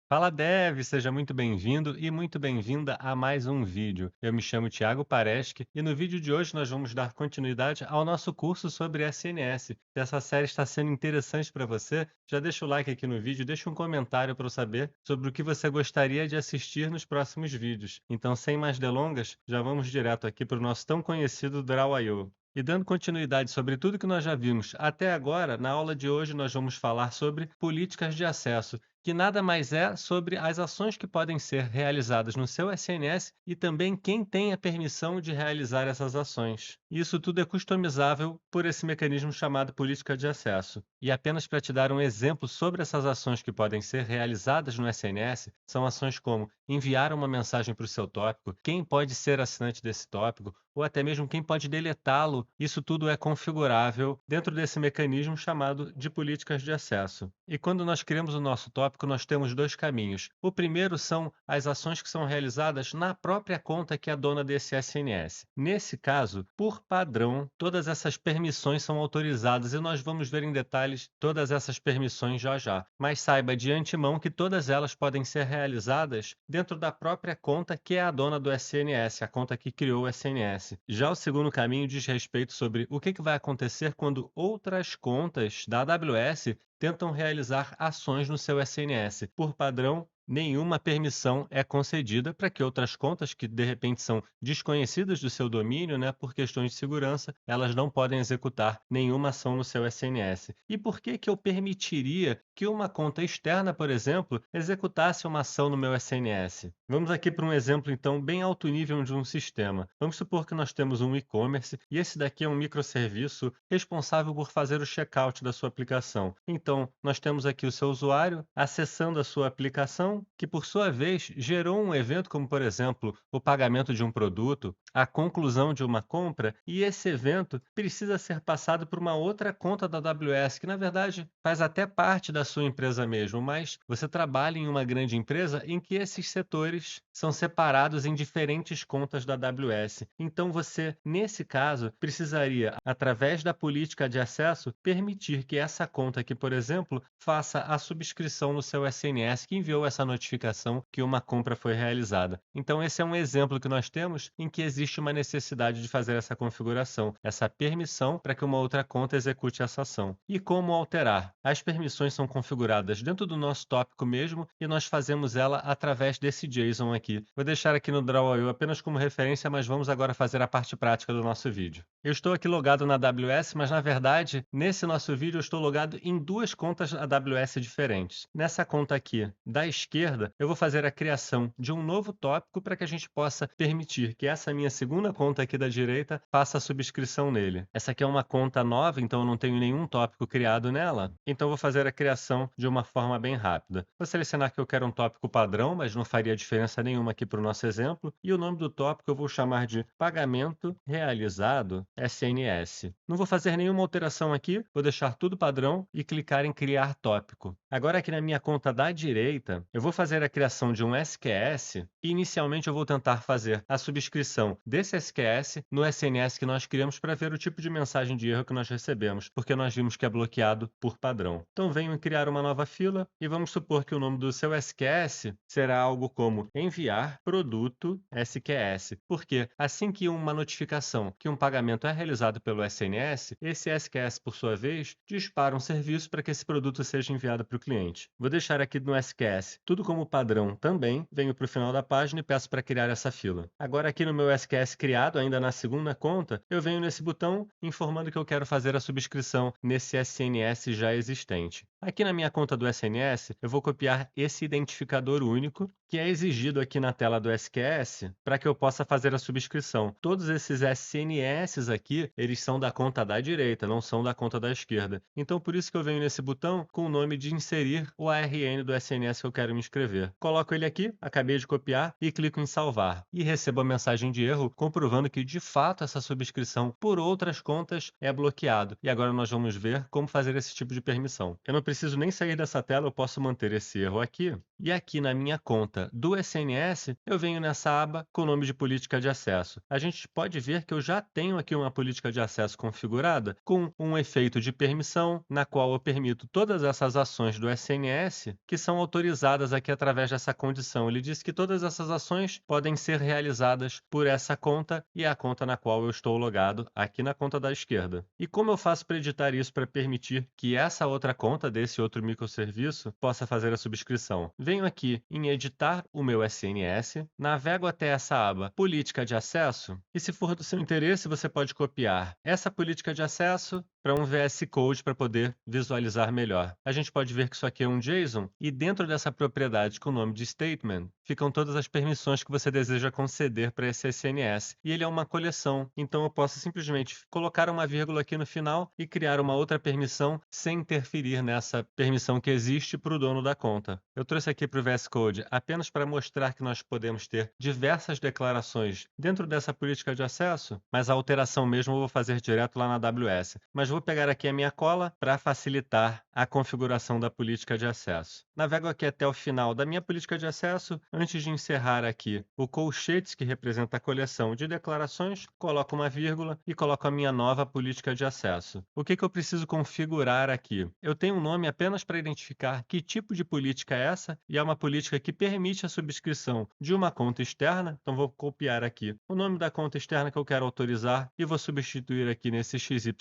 Fala Dev, seja muito bem-vindo e muito bem-vinda a mais um vídeo. Eu me chamo Thiago Pareschi e no vídeo de hoje nós vamos dar continuidade ao nosso curso sobre SNS. Se essa série está sendo interessante para você, já deixa o like aqui no vídeo, deixa um comentário para eu saber sobre o que você gostaria de assistir nos próximos vídeos. Então, sem mais delongas, já vamos direto aqui para o nosso tão conhecido Draw.io. E dando continuidade sobre tudo que nós já vimos até agora, na aula de hoje nós vamos falar sobre políticas de acesso, que nada mais é sobre as ações que podem ser realizadas no seu SNS e também quem tem a permissão de realizar essas ações. Isso tudo é customizável por esse mecanismo chamado política de acesso. E apenas para te dar um exemplo sobre essas ações que podem ser realizadas no SNS, são ações como enviar uma mensagem para o seu tópico, quem pode ser assinante desse tópico, ou até mesmo quem pode deletá-lo. Isso tudo é configurável dentro desse mecanismo chamado de políticas de acesso. E quando nós criamos o nosso tópico, nós temos dois caminhos. O primeiro são as ações que são realizadas na própria conta que é dona desse SNS. Nesse caso, por padrão, todas essas permissões são autorizadas e nós vamos ver em detalhes todas essas permissões já já. Mas saiba de antemão que todas elas podem ser realizadas dentro da própria conta que é a dona do SNS, a conta que criou o SNS. Já o segundo caminho diz respeito sobre o que vai acontecer quando outras contas da AWS tentam realizar ações no seu SNS. Por padrão, nenhuma permissão é concedida para que outras contas que de repente são desconhecidas do seu domínio, né, por questões de segurança, elas não podem executar nenhuma ação no seu SNS. E por que que eu permitiria que uma conta externa, por exemplo, executasse uma ação no meu SNS? Vamos aqui para um exemplo então bem alto nível de um sistema. Vamos supor que nós temos um e-commerce e esse daqui é um microserviço responsável por fazer o checkout da sua aplicação. Então, nós temos aqui o seu usuário acessando a sua aplicação, que por sua vez gerou um evento como, por exemplo, o pagamento de um produto, a conclusão de uma compra, e esse evento precisa ser passado por uma outra conta da AWS, que na verdade faz até parte da sua empresa mesmo, mas você trabalha em uma grande empresa em que esses setores são separados em diferentes contas da AWS. Então você, nesse caso, precisaria, através da política de acesso, permitir que essa conta aqui, por exemplo, faça a subscrição no seu SNS que enviou essa notificação que uma compra foi realizada. Então esse é um exemplo que nós temos em que existe uma necessidade de fazer essa configuração, essa permissão para que uma outra conta execute essa ação. E como alterar? As permissões são configuradas dentro do nosso tópico mesmo e nós fazemos ela através desse JSON aqui. Vou deixar aqui no Draw.io apenas como referência, mas vamos agora fazer a parte prática do nosso vídeo. Eu estou aqui logado na AWS, mas na verdade, nesse nosso vídeo eu estou logado em duas contas AWS diferentes. Nessa conta aqui da esquerda, eu vou fazer a criação de um novo tópico para que a gente possa permitir que essa minha segunda conta aqui da direita faça a subscrição nele. Essa aqui é uma conta nova, então eu não tenho nenhum tópico criado nela, então eu vou fazer a criação de uma forma bem rápida. Vou selecionar que eu quero um tópico padrão, mas não faria diferença nenhuma aqui para o nosso exemplo, e o nome do tópico eu vou chamar de pagamento realizado SNS. Não vou fazer nenhuma alteração aqui, vou deixar tudo padrão e clicar em criar tópico. Agora aqui na minha conta da direita, eu vou fazer a criação de um SQS e inicialmente eu vou tentar fazer a subscrição desse SQS no SNS que nós criamos para ver o tipo de mensagem de erro que nós recebemos, porque nós vimos que é bloqueado por padrão. Então venho em criar uma nova fila e vamos supor que o nome do seu SQS será algo como enviar produto SQS, porque assim que uma notificação que um pagamento é realizado pelo SNS, esse SQS, por sua vez, dispara um serviço para que esse produto seja enviado para o cliente. Vou deixar aqui no SQS tudo como padrão também, venho para o final da página e peço para criar essa fila. Agora aqui no meu SQS criado, ainda na segunda conta, eu venho nesse botão informando que eu quero fazer a subscrição nesse SNS já existente. Aqui na minha conta do SNS, eu vou copiar esse identificador único que é exigido aqui na tela do SQS para que eu possa fazer a subscrição. Todos esses SNS aqui, eles são da conta da direita, não são da conta da esquerda. Então, por isso que eu venho nesse botão com o nome de inserir o ARN do SNS que eu quero me inscrever. Coloco ele aqui, acabei de copiar, e clico em salvar. E recebo a mensagem de erro comprovando que, de fato, essa subscrição por outras contas é bloqueado. E agora nós vamos ver como fazer esse tipo de permissão. Eu não preciso nem sair dessa tela, eu posso manter esse erro aqui E aqui na minha conta do SNS, eu venho nessa aba com o nome de política de acesso. A gente pode ver que eu já tenho aqui uma política de acesso configurada com um efeito de permissão, na qual eu permito todas essas ações do SNS que são autorizadas aqui através dessa condição. Ele diz que todas essas ações podem ser realizadas por essa conta e é a conta na qual eu estou logado aqui na conta da esquerda. E como eu faço para editar isso para permitir que essa outra conta desse outro microserviço possa fazer a subscrição? Venho aqui em editar o meu SNS, navego até essa aba política de acesso e, se for do seu interesse, você pode copiar essa política de acesso para um VS Code para poder visualizar melhor. A gente pode ver que isso aqui é um JSON e dentro dessa propriedade com o nome de statement ficam todas as permissões que você deseja conceder para esse SNS. E ele é uma coleção, então eu posso simplesmente colocar uma vírgula aqui no final e criar uma outra permissão sem interferir nessa permissão que existe para o dono da conta. Eu trouxe aqui para o VS Code apenas para mostrar que nós podemos ter diversas declarações dentro dessa política de acesso, mas a alteração mesmo eu vou fazer direto lá na AWS. Mas vou pegar aqui a minha cola para facilitar a configuração da política de acesso. Navego aqui até o final da minha política de acesso. Antes de encerrar aqui o colchetes, que representa a coleção de declarações, coloco uma vírgula e coloco a minha nova política de acesso. O que eu preciso configurar aqui? Eu tenho um nome apenas para identificar que tipo de política é essa, e é uma política que permite a subscrição de uma conta externa. Então vou copiar aqui o nome da conta externa que eu quero autorizar e vou substituir aqui nesse XYZ.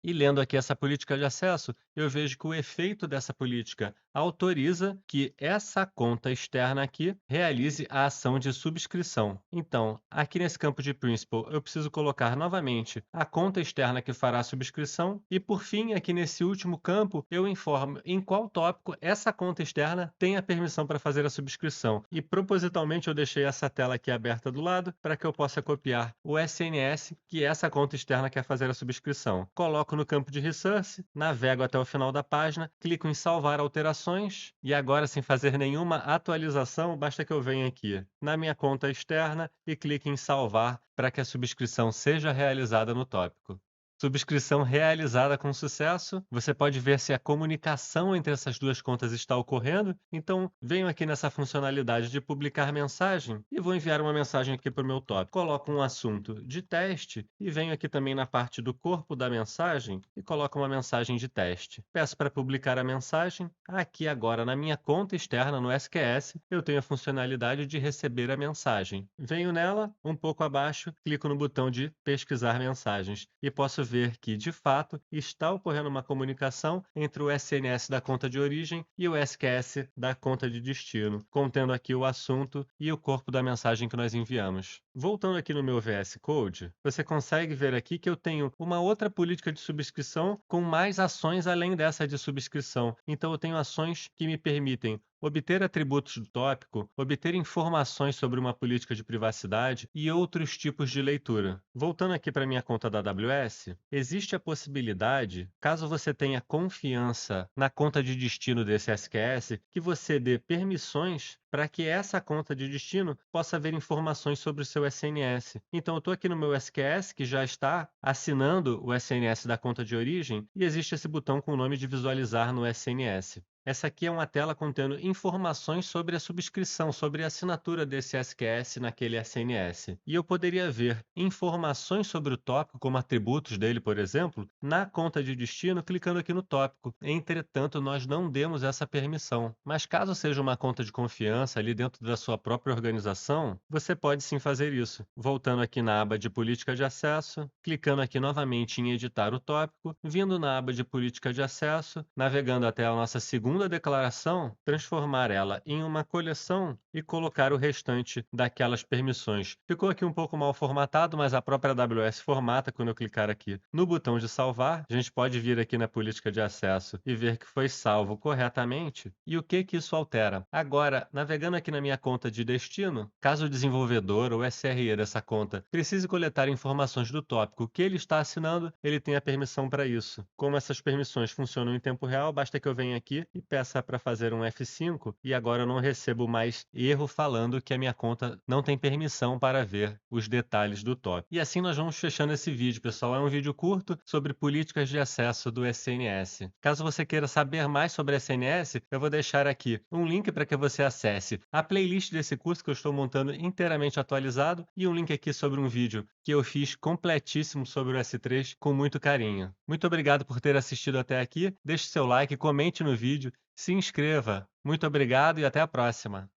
E lendo aqui essa política de acesso, eu vejo que o efeito dessa política autoriza que essa conta externa aqui realize a ação de subscrição. Então, aqui nesse campo de Principal, eu preciso colocar novamente a conta externa que fará a subscrição e, por fim, aqui nesse último campo, eu informo em qual tópico essa conta externa tem a permissão para fazer a subscrição. E, propositalmente, eu deixei essa tela aqui aberta do lado para que eu possa copiar o SNS que essa conta externa quer fazer a subscrição. Coloco no campo de Resource, navego até o final da página, clico em salvar alterações e agora, sem fazer nenhuma atualização, basta que eu venha aqui na minha conta externa e clique em salvar para que a subscrição seja realizada no tópico. Subscrição realizada com sucesso. Você pode ver se a comunicação entre essas duas contas está ocorrendo. Então, venho aqui nessa funcionalidade de publicar mensagem e vou enviar uma mensagem aqui para o meu tópico. Coloco um assunto de teste e venho aqui também na parte do corpo da mensagem e coloco uma mensagem de teste. Peço para publicar a mensagem. Aqui agora na minha conta externa no SQS, eu tenho a funcionalidade de receber a mensagem. Venho nela, um pouco abaixo, clico no botão de pesquisar mensagens e posso ver que, de fato, está ocorrendo uma comunicação entre o SNS da conta de origem e o SQS da conta de destino, contendo aqui o assunto e o corpo da mensagem que nós enviamos. Voltando aqui no meu VS Code, você consegue ver aqui que eu tenho uma outra política de subscrição com mais ações além dessa de subscrição. Então, eu tenho ações que me permitem obter atributos do tópico, obter informações sobre uma política de privacidade e outros tipos de leitura. Voltando aqui para minha conta da AWS, existe a possibilidade, caso você tenha confiança na conta de destino desse SQS, que você dê permissões para que essa conta de destino possa ver informações sobre o seu SNS. Então, eu estou aqui no meu SQS, que já está assinando o SNS da conta de origem, e existe esse botão com o nome de visualizar no SNS. Essa aqui é uma tela contendo informações sobre a subscrição, sobre a assinatura desse SQS naquele SNS. E eu poderia ver informações sobre o tópico, como atributos dele, por exemplo, na conta de destino, clicando aqui no tópico. Entretanto, nós não demos essa permissão. Mas caso seja uma conta de confiança ali dentro da sua própria organização, você pode sim fazer isso. Voltando aqui na aba de política de acesso, clicando aqui novamente em editar o tópico, vindo na aba de política de acesso, navegando até a nossa segunda declaração, transformar ela em uma coleção e colocar o restante daquelas permissões. Ficou aqui um pouco mal formatado, mas a própria AWS formata quando eu clicar aqui no botão de salvar. A gente pode vir aqui na política de acesso e ver que foi salvo corretamente. E o que isso altera? Agora, navegando aqui na minha conta de destino, caso o desenvolvedor ou SRE dessa conta precise coletar informações do tópico que ele está assinando, ele tem a permissão para isso. Como essas permissões funcionam em tempo real, basta que eu venha aqui e peça para fazer um F5 e agora eu não recebo mais erro falando que a minha conta não tem permissão para ver os detalhes do top. E assim nós vamos fechando esse vídeo, pessoal. É um vídeo curto sobre políticas de acesso do SNS. Caso você queira saber mais sobre SNS, eu vou deixar aqui um link para que você acesse a playlist desse curso que eu estou montando inteiramente atualizado e um link aqui sobre um vídeo que eu fiz completíssimo sobre o S3 com muito carinho. Muito obrigado por ter assistido até aqui. Deixe seu like, comente no vídeo, se inscreva. Muito obrigado e até a próxima.